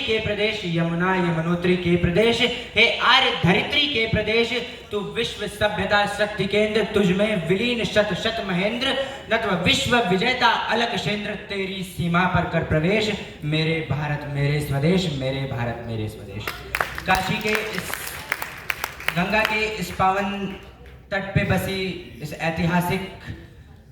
के प्रदेश, यमुना यमुनोत्री के प्रदेश, हे आर्य धरित्री के प्रदेश, तू विश्व सभ्यता शक्ति केंद्र, तुझमें विलीन शत शत महेंद्र, नत्व विश्व विजेता अलग शेंद्र, तेरी सीमा पर कर प्रवेश, मेरे भारत मेरे स्वदेश, मेरे भारत मेरे स्वदेश। काशी के इस गंगा के इस पावन तट पे बसी इस ऐतिहासिक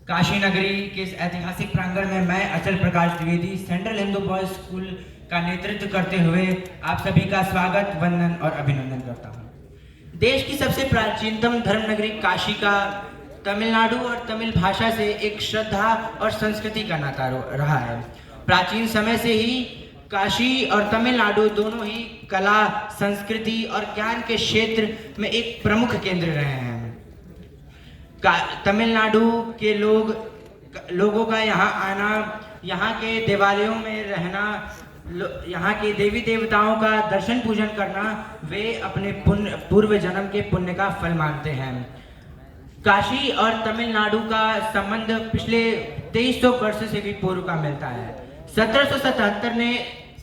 काशी नगरी के इस ऐतिहासिक प्रांगण में मैं Achal Prakash Dwivedi central Hindu boys school का नेतृत्व करते हुए आप सभी का स्वागत, वंदन और अभिनंदन करता हूँ। देश की सबसे प्राचीनतम धर्म नगरी काशी का तमिलनाडु और तमिल भाषा से एक श्रद्धा और संस्कृति का नाता रहा है। प्राचीन समय से ही काशी और तमिलनाडु दोनों ही कला, संस्कृति और ज्ञान के क्षेत्र में एक प्रमुख केंद्र रहे हैं। तमिलनाडु के लोगों का यहाँ आना, यहाँ के देवालयों में रहना, यहाँ के देवी देवताओं का दर्शन पूजन करना, वे अपने पूर्व जन्म के पुण्य का फल मानते हैं। काशी और तमिलनाडु का संबंध पिछले 2300 वर्ष से भी पूर्व का मिलता है। 1777 ने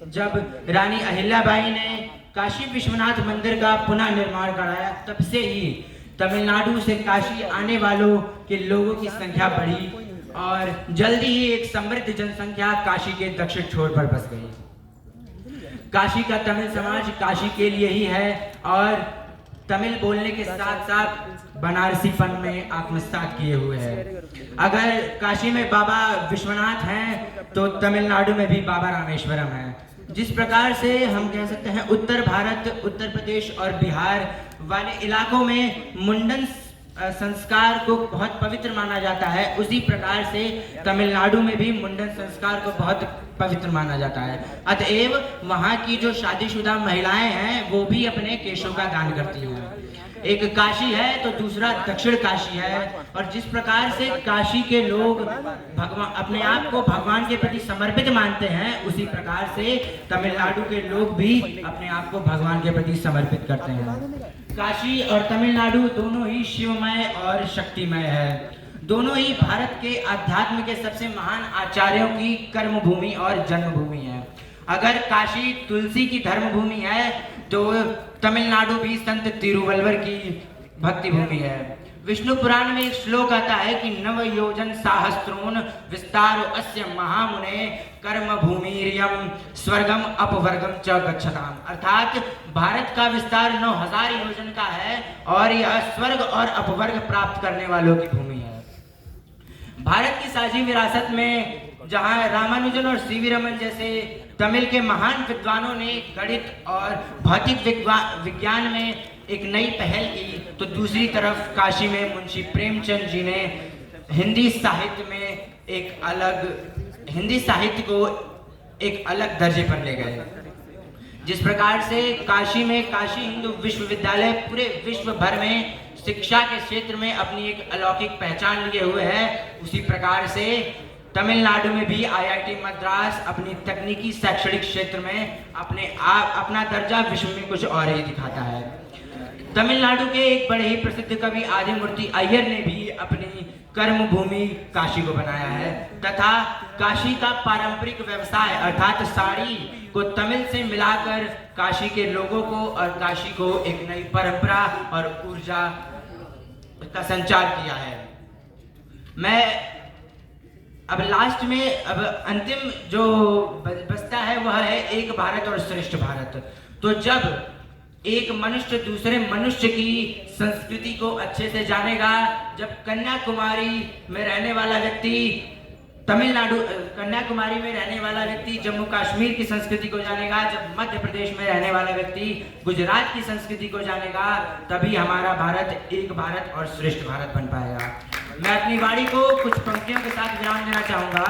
जब रानी अहिल्याबाई ने काशी विश्वनाथ मंदिर का पुनः निर्माण कराया, तब से ही तमिलनाडु से काशी आने वालों के लोगों की संख्या बढ़ी और जल्दी ही एक समृद्ध जनसंख्या काशी के दक्षिण छोर पर बस गई। काशी का तमिल समाज काशी के लिए ही है और तमिल बोलने के साथ साथ बनारसीपन में आत्मसात किए हुए है। अगर काशी में बाबा विश्वनाथ हैं तो तमिलनाडु में भी बाबा रामेश्वरम है। जिस प्रकार से हम कह सकते हैं उत्तर भारत, उत्तर प्रदेश और बिहार वाले इलाकों में मुंडन संस्कार को बहुत पवित्र माना जाता है, उसी प्रकार से तमिलनाडु में भी मुंडन संस्कार को बहुत पवित्र माना जाता है। अतएव वहाँ की जो शादीशुदा महिलाएं हैं वो भी अपने केशों का दान करती हैं। एक काशी है तो दूसरा दक्षिण काशी है, और जिस प्रकार से काशी के लोग भगवान अपने आप को भगवान के प्रति समर्पित मानते हैं, उसी प्रकार से तमिलनाडु के लोग भी अपने आप को भगवान के प्रति समर्पित करते हैं। काशी और तमिलनाडु दोनों ही शिवमय और शक्तिमय है। दोनों ही भारत के अध्यात्म के सबसे महान आचार्यों की कर्म भूमि और जन्मभूमि है। अगर काशी तुलसी की धर्म भूमि है तो तमिलनाडु भी संत तिरुवल्लुवर की भक्ति भूमि है। विष्णु पुराण में एक श्लोक आता है कि नव योजन सहस्त्रोन विस्तारो अस्य महामुने कर्म भूमिरियम स्वर्गम अपवर्गम च गच्छताम। अर्थात भारत का विस्तार 9000 योजन का है और यह स्वर्ग और अपवर्ग प्राप्त करने वालों की भूमि है। भारत की साझी विरासत में जहां रामानुजन और सीवी रमन जैसे तमिल के महान विद्वानों ने गणित और भौतिक विज्ञान में एक नई पहल की, तो दूसरी तरफ काशी में मुंशी प्रेमचंद जी ने हिंदी साहित्य को एक अलग दर्जे पर ले गए। जिस प्रकार से काशी में काशी हिंदू विश्वविद्यालय पूरे विश्व भर में शिक्षा के क्षेत्र में अपनी एक अलौकिक पहचान लिए हुए है, उसी प्रकार से तमिलनाडु में भी IIT मद्रास अपनी तकनीकी शैक्षणिक क्षेत्र में अपना दर्जा विश्व में कुछ और ही दिखाता है। तमिलनाडु के एक बड़े ही प्रसिद्ध कवि आदिमूर्ति अय्यर ने भी अपनी कर्म भूमि काशी को बनाया है, तथा काशी का पारंपरिक व्यवसाय अर्थात साड़ी को तमिल से मिलाकर काशी के लोगों को और काशी को एक नई परंपरा और ऊर्जा का संचार किया है। मैं अब लास्ट में अंतिम जो बचता है वह है एक भारत और श्रेष्ठ भारत। तो जब एक मनुष्य दूसरे मनुष्य की संस्कृति को अच्छे से जानेगा, जब कन्याकुमारी में रहने वाला व्यक्ति जम्मू कश्मीर की संस्कृति को जानेगा, जब मध्य प्रदेश में रहने वाला व्यक्ति गुजरात की संस्कृति को जानेगा, तभी हमारा भारत एक भारत और श्रेष्ठ भारत बन पाएगा। मैं अपनी वाणी को कुछ पंक्तियों के साथ विराम देना चाहूंगा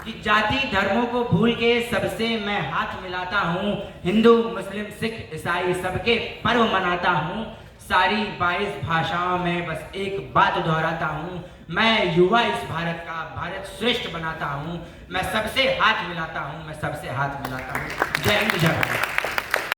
कि जाति धर्मों को भूल के सबसे मैं हाथ मिलाता हूँ, हिंदू मुस्लिम सिख ईसाई सबके पर्व मनाता हूँ, सारी 22 भाषाओं में बस एक बात दोहराता हूँ, मैं युवा इस भारत का भारत श्रेष्ठ बनाता हूँ, मैं सबसे हाथ मिलाता हूँ, मैं सबसे हाथ मिलाता हूँ। जय हिंद जय भारत।